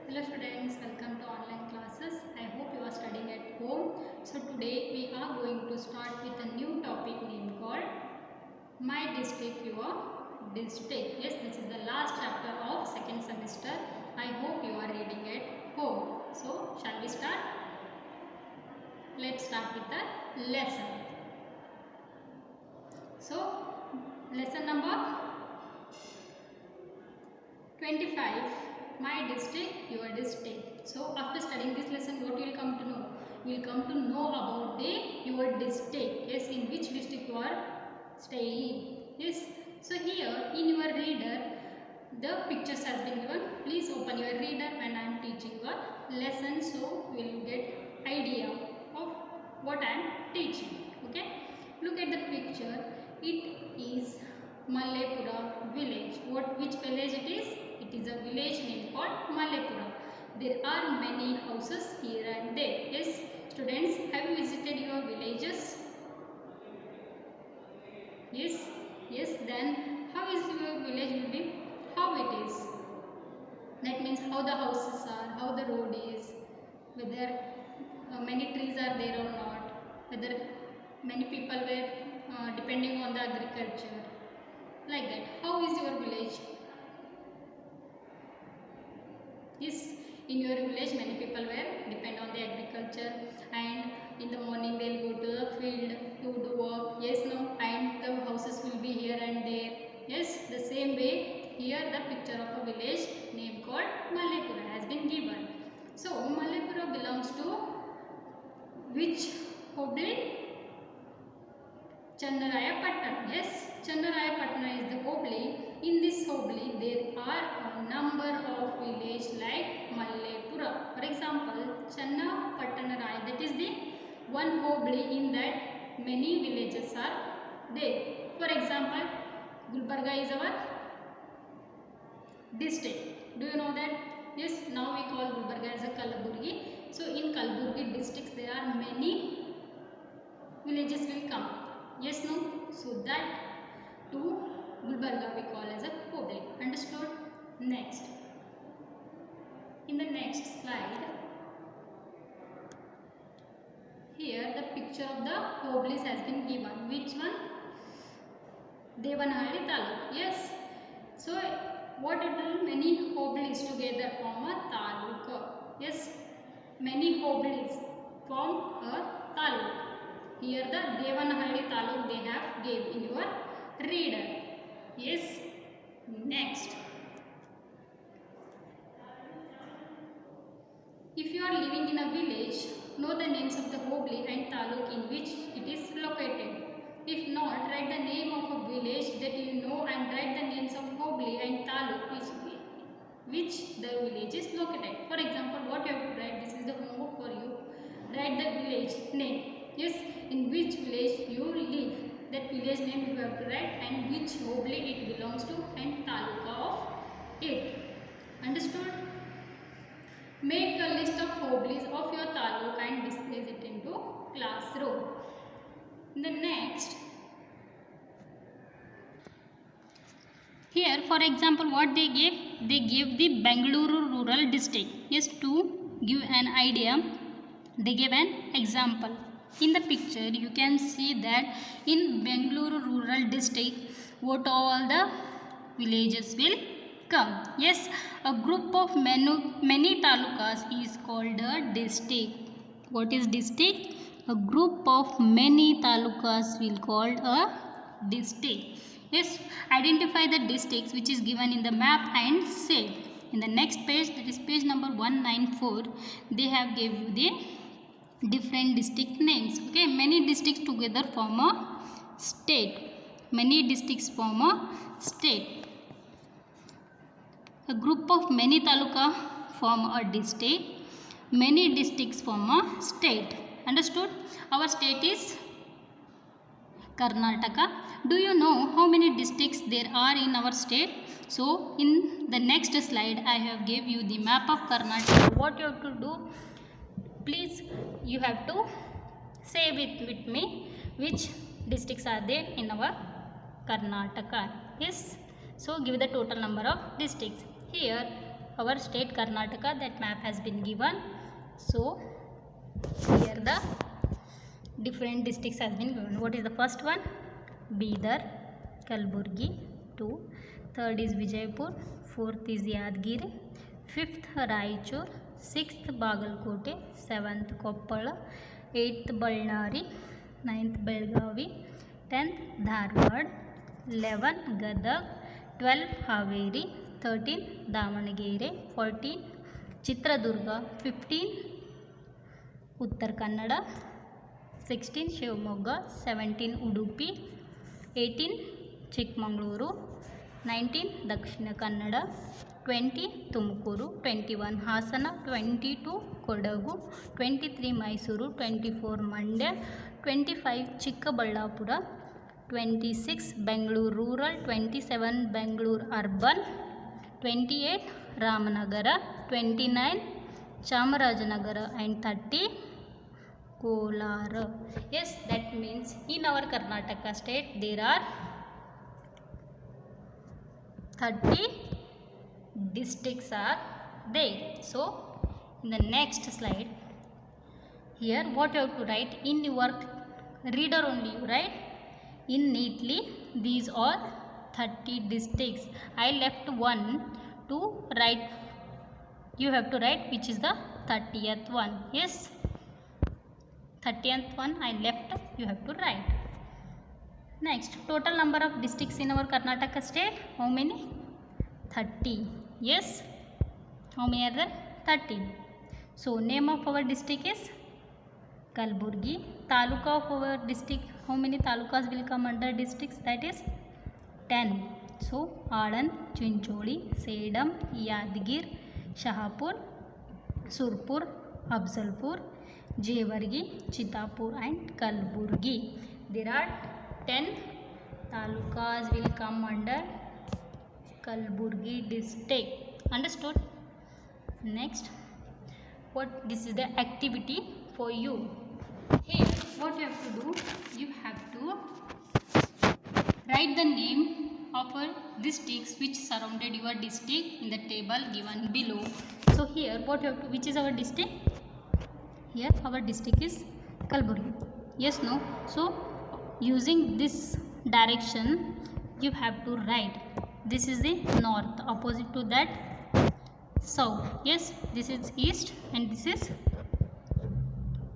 Hello students, welcome to online classes. I hope you are studying at home. So today we are going to start with a new topic named called My District, Your District. Yes, this is the last chapter of second semester. I hope you are reading at home. So shall we start? Let's start with the lesson. So lesson number 25, my district, your district. So after studying this lesson, what you will come to know? You will come to know about your district. Yes, in which district you are staying. Yes. So here in your reader, the pictures has been given. Please open your reader when I am teaching your lesson, so you will get idea of what I am teaching. Okay. Look at the picture. It is Mallepura village. Which village it is? It is a village named called Mallepura. There are many houses here and there. Yes, students, have you visited your villages? Yes, yes. Then how is your village will be? How it is? That means how the houses are, how the road is, whether many trees are there or not, whether many people were depending on the agriculture, like that. How is your village? Yes, in your village many people were depend on the agriculture, and in the morning they will go to the field to do work. Yes, no, and the houses will be here and there. Yes, the same way here the picture of a village named called Mallepura has been given. So Mallepura belongs to which Hubli? Channarayapatna. Yes, Channarayapatna is the Hubli. In this Hubli, there are a number of villages like Mallepura. For example, Channapattanaraya, that is the one Hubli. In that, many villages are there. For example, Gulbarga is our district. Do you know that? Yes, now we call Gulbarga as a Kalaburgi. So in Kalaburgi districts, there are many villages will come. Yes, no? So that to Gulbarga we call as a Hubli. Understood? Next. In the next slide, here the picture of the Hublis has been given. Which one? Devanahalli Taluk. Yes. So what it will? Many Hublis together form a Taluka. Yes. Many Hublis form a Taluk. Here the Devanahalli Taluk they have gave in your reader. Yes. Next. If you are living in a village, know the names of the Hubli and Taluk in which it is located. If not, write the name of a village that you know and write the names of Hubli and Taluk which the village is located. For example, what you have to write, this is the homework for you. Write the village name. Yes, in which village you live. That village name you have to write and which Hubli it belongs to and Taluka of it. Understood? Make a list of Hublis of your Taluk and display it into classroom. The next. Here, for example, what they gave? They gave the Bengaluru rural district. Yes, to give an idea, they gave an example. In the picture, you can see that in Bengaluru rural district, what all the villages will come. Yes, a group of many talukas is called a district. What is district? A group of many talukas will called a district. Yes, identify the districts which is given in the map and say. In the next page, that is page number 194, they have gave you the different district names. Okay, many districts together form a state. Many districts form a state. A group of many taluka form a district. Many districts form a state. Understood? Our state is Karnataka. Do you know how many districts there are in our state? So in the next slide I have gave you the map of Karnataka. What you have to do? Please, you have to say with me which districts are there in our Karnataka. Yes. So give the total number of districts. Here our state Karnataka. That map has been given. So here the different districts has been given. What is the first one? Bidar, Kalburgi, 2. Third is Vijaypur. Fourth is Yadgiri. Fifth Raichur. Sixth Bagalkote. Seventh Koppala. Eighth Ballari. Ninth Belgavi. 10th Dharwad. 11th Gadag. 12th Haveri. 13th Davanagere. 14th Chitradurga. 15th Uttar Kannada. 16 Shivamogga. 17 Udupi. 18 Chikmagaluru. 19 Dakshina Kannada. 20 Tumkuru. 21 Hasana. 22 Kodagu. 23 Mysuru. 24 Mandya. 25 Chikkaballapura. 26 Bangalore Rural. 27 Bangalore Urban. 28 Ramanagara. 29 Chamarajanagar and 30 Kolar. Yes, that means in our Karnataka state there are 30 districts are there. So in the next slide, here what you have to write in your reader only, you write in neatly these are 30 districts. I left one to write. You have to write which is the 30th one. Yes, 30th one I left, you have to write. Next, total number of districts in our Karnataka state, how many? 30. Yes, how many are there? 30. So name of our district is Kalburgi. Taluka of our district, how many talukas will come under districts? That is 10. So Adan, Chincholi, Sedam, Yadgir, Shahapur, Surpur, Afzalpur, Jewargi, Chitapur and Kalburgi. There are 10 talukas will come under Kalburgi district. Understood? Next, this is the activity for you. Here what you have to do, you have to write the name of our districts which surrounded your district in the table given below. So here what you have to, which is our district? Here our district is Kalburgi. Yes, no? So using this direction you have to write. This is the north, opposite to that south. Yes, this is east and this is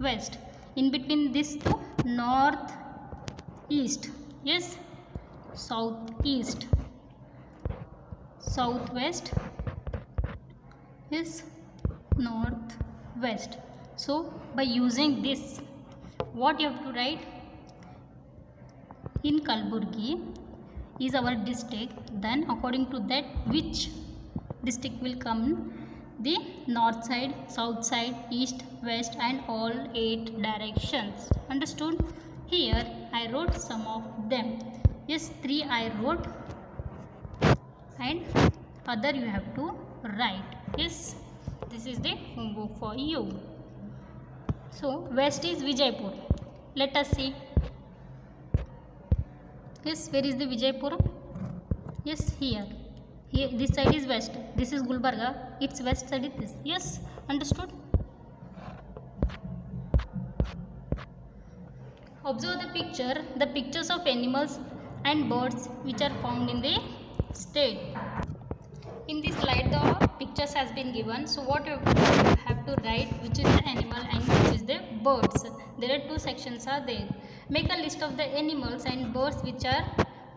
west. In between this two, north east. Yes, southeast, southwest, is northwest. So by using this, what you have to write? In Kalburgi is our district, then according to that which district will come, the north side, south side, east, west and all 8 directions. Understood? Here I wrote some of them. Yes, 3 I wrote and other you have to write. Yes, this is the homework for you. So west is Vijaypur. Let us see. Yes, where is the Vijaypur? Yes, here. Here this side is west. This is Gulbarga. Its west side is this. Yes, understood? Observe the picture. The pictures of animals and birds which are found in the state. In this slide the pictures has been given. So what you have to write which is the animal and which is the birds. There are 2 sections are there. Make a list of the animals and birds which are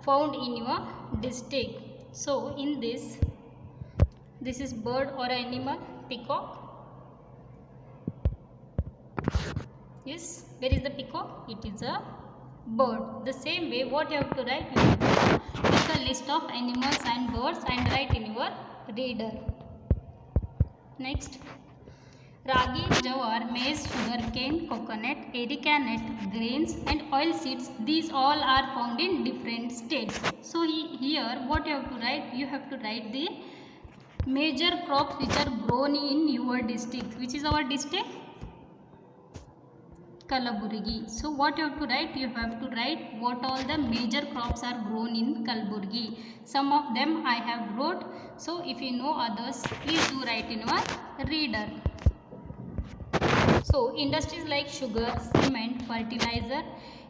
found in your district. So in this is bird or animal, peacock. Yes, where is the peacock? It is a bird. The same way what you have to write, you have to make a list of animals and birds and write in your reader. Next, ragi, jawar, maize, sugarcane, coconut, erica nut, grains and oil seeds, these all are found in different states. So here what you have to write, you have to write the major crops which are grown in your district. Which is our district? Kalaburgi. So what you have to write, you have to write what all the major crops are grown in Kalburgi. Some of them I have wrote, So if you know others, please do write in your reader. So industries like sugar, cement, fertilizer,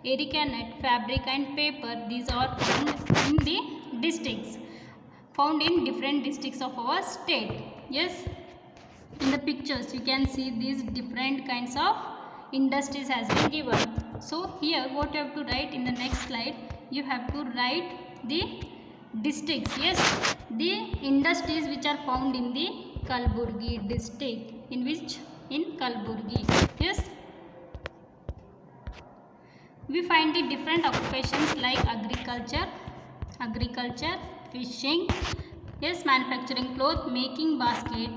areca nut, fabric and paper, these are found in the districts, found in different districts of our state. Yes, in the pictures you can see these different kinds of industries has been given. So here what you have to write in the next slide, you have to write the districts. Yes, the industries which are found in the Kalaburgi district. In which? In Kalaburgi. Yes, we find the different occupations like agriculture, fishing, yes, manufacturing cloth, making basket,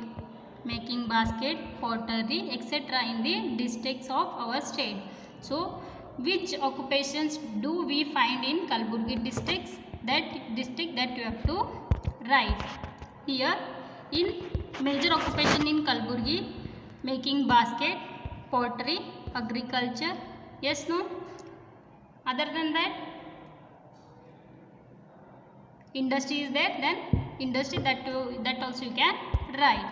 pottery, etc. in the districts of our state. So which occupations do we find in Kalaburgi districts? That district that you have to write. Here in major occupation in Kalaburgi, making basket, pottery, agriculture. Yes, no? Other than that, industry is there, then industry that also you can write.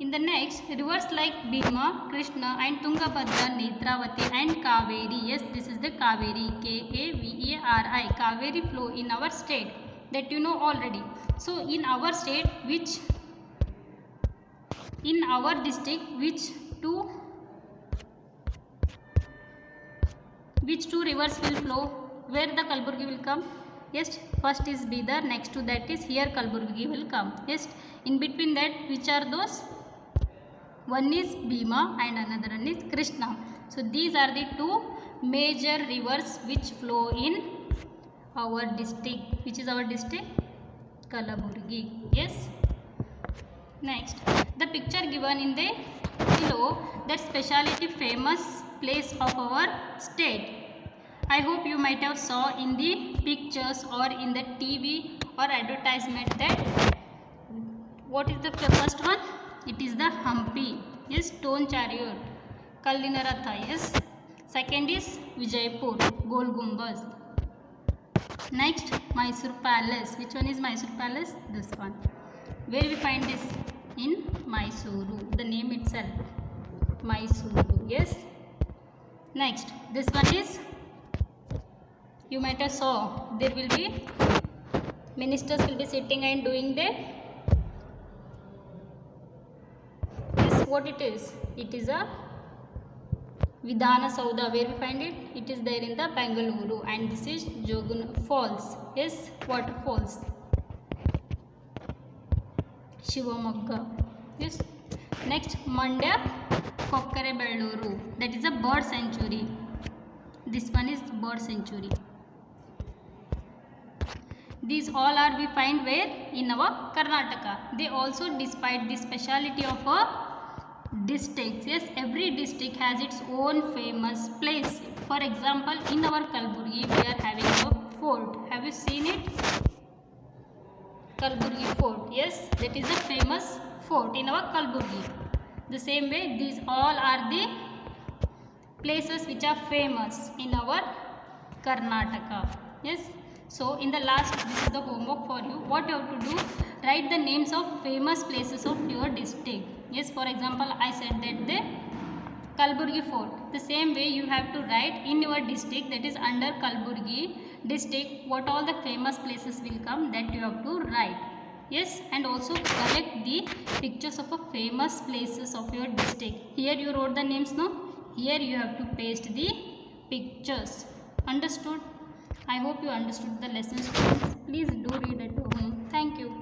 In the next, rivers like Bhima, Krishna and Tungabhadra, Netravati and Kaveri. Yes, this is the Kaveri, Kaveri, Kaveri flow in our state, that you know already. So in our state, in our district, which two rivers will flow, where the Kalaburgi will come? Yes, first is Bidar, next to that is here Kalaburgi will come. Yes, in between that, which are those? One is Bhima and another one is Krishna. So these are the two major rivers which flow in our district. Which is our district? Kalaburgi. Yes. Next, the picture given in the below, that speciality famous place of our state. I hope you might have saw in the pictures or in the TV or advertisement that what is the first one? It is the Hampi. Yes, stone chariot. Kallina Ratha. Yes. Second is Vijaypur, Gol Gumbaz. Next, Mysore Palace. Which one is Mysore Palace? This one. Where we find this? In Mysuru. The name itself, Mysuru. Yes. Next, this one is, you might have saw, there will be ministers will be sitting and doing the, yes, what it is? It is a Vidhana Sauda. Where we find it? It is there in the Bengaluru, and this is Jogun Falls. Yes, waterfalls. Shivamogga. Yes. Next, Mandya Kokkarebelluru. That is a bird sanctuary. This one is bird sanctuary. These all are we find where? In our Karnataka. They also, despite the speciality of a districts, yes, every district has its own famous place. For example, in our Kalaburgi, we are having a fort. Have you seen it? Kalaburgi Fort. Yes, that is a famous fort in our Kalaburgi. The same way, these all are the places which are famous in our Karnataka. Yes. So in the last, this is the homework for you. What you have to do, write the names of famous places of your district. Yes, for example, I said that the Kalaburgi Fort. The same way you have to write in your district, that is under Kalaburgi district, what all the famous places will come, that you have to write. Yes, and also collect the pictures of a famous places of your district. Here you wrote the names, no? Here you have to paste the pictures. Understood? I hope you understood the lesson, students. Please do read at home. Thank you.